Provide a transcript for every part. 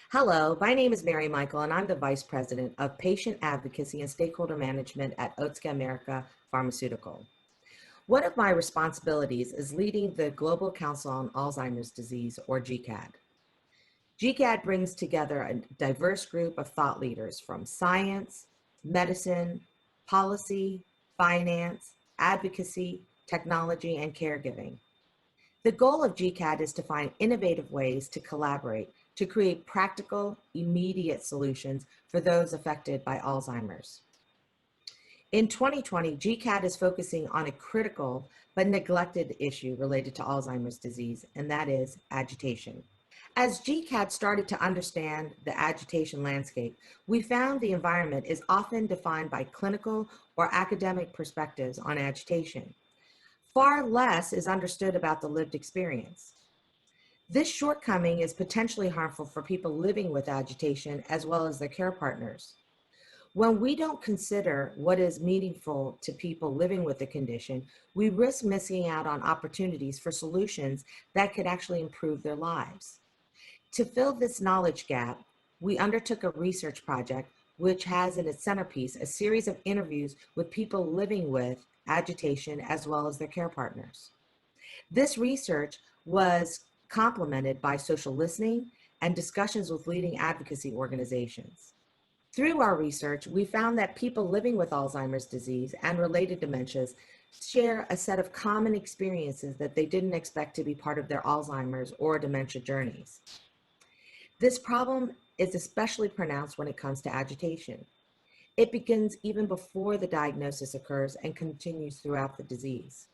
Hello, my name is Mary Michael, and I'm the Vice President of Patient Advocacy and Stakeholder Management at Otsuka America Pharmaceutical. One of my responsibilities is leading the Global Council on Alzheimer's Disease, or GCAD. GCAD brings together a diverse group of thought leaders from science, medicine, policy, finance, advocacy, technology, and caregiving. The goal of GCAD is to find innovative ways to collaborate to create practical, immediate solutions for those affected by Alzheimer's. In 2020, GCAD is focusing on a critical but neglected issue related to Alzheimer's disease, and that is agitation. As GCAD started to understand the agitation landscape, we found the environment is often defined by clinical or academic perspectives on agitation. Far less is understood about the lived experience. This shortcoming is potentially harmful for people living with agitation as well as their care partners. When we don't consider what is meaningful to people living with the condition, we risk missing out on opportunities for solutions that could actually improve their lives. To fill this knowledge gap, we undertook a research project which has in its centerpiece a series of interviews with people living with agitation as well as their care partners. This research was complemented by social listening and discussions with leading advocacy organizations. Through our research, we found that people living with Alzheimer's disease and related dementias share a set of common experiences that they didn't expect to be part of their Alzheimer's or dementia journeys. This problem is especially pronounced when it comes to agitation. It begins even before the diagnosis occurs and continues throughout the disease.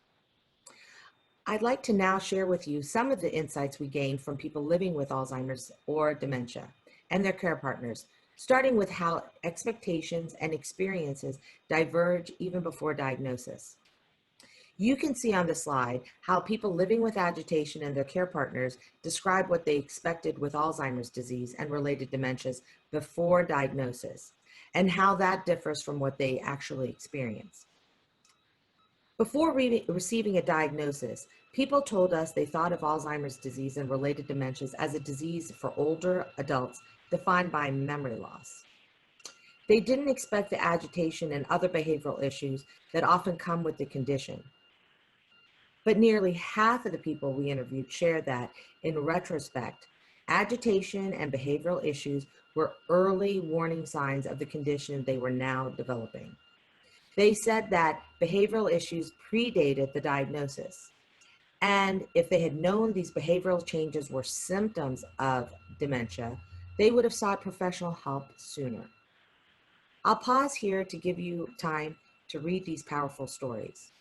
I'd like to now share with you some of the insights we gained from people living with Alzheimer's or dementia and their care partners, starting with how expectations and experiences diverge even before diagnosis. You can see on the slide how people living with agitation and their care partners describe what they expected with Alzheimer's disease and related dementias before diagnosis, and how that differs from what they actually experience. Before receiving a diagnosis, people told us they thought of Alzheimer's disease and related dementias as a disease for older adults defined by memory loss. They didn't expect the agitation and other behavioral issues that often come with the condition. But nearly half of the people we interviewed shared that, in retrospect, agitation and behavioral issues were early warning signs of the condition they were now developing. They said that behavioral issues predated the diagnosis. And if they had known these behavioral changes were symptoms of dementia, they would have sought professional help sooner. I'll pause here to give you time to read these powerful stories.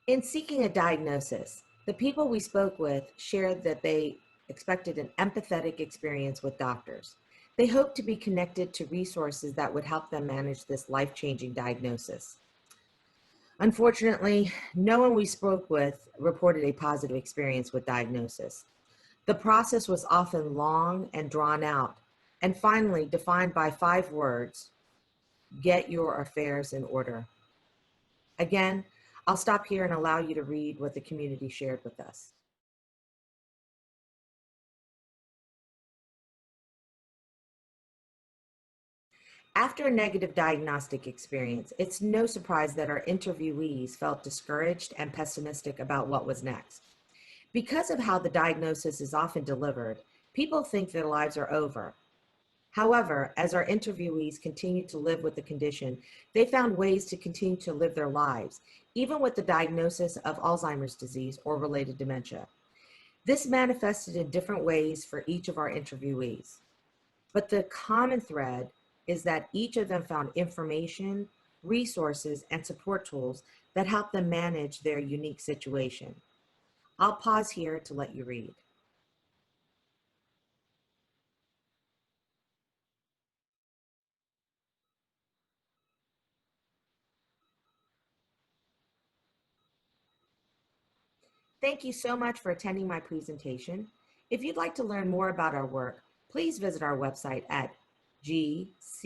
In seeking a diagnosis, the people we spoke with shared that they expected an empathetic experience with doctors. They hoped to be connected to resources that would help them manage this life-changing diagnosis. Unfortunately, no one we spoke with reported a positive experience with diagnosis. The process was often long and drawn out, and finally defined by 5 words: get your affairs in order. Again, I'll stop here and allow you to read what the community shared with us. After a negative diagnostic experience, it's no surprise that our interviewees felt discouraged and pessimistic about what was next. Because of how the diagnosis is often delivered, people think their lives are over. However, as our interviewees continued to live with the condition, they found ways to continue to live their lives, even with the diagnosis of Alzheimer's disease or related dementia. This manifested in different ways for each of our interviewees. But the common thread is that each of them found information, resources, and support tools that help them manage their unique situation. I'll pause here to let you read. Thank you so much for attending my presentation. If you'd like to learn more about our work, please visit our website at gcad.net.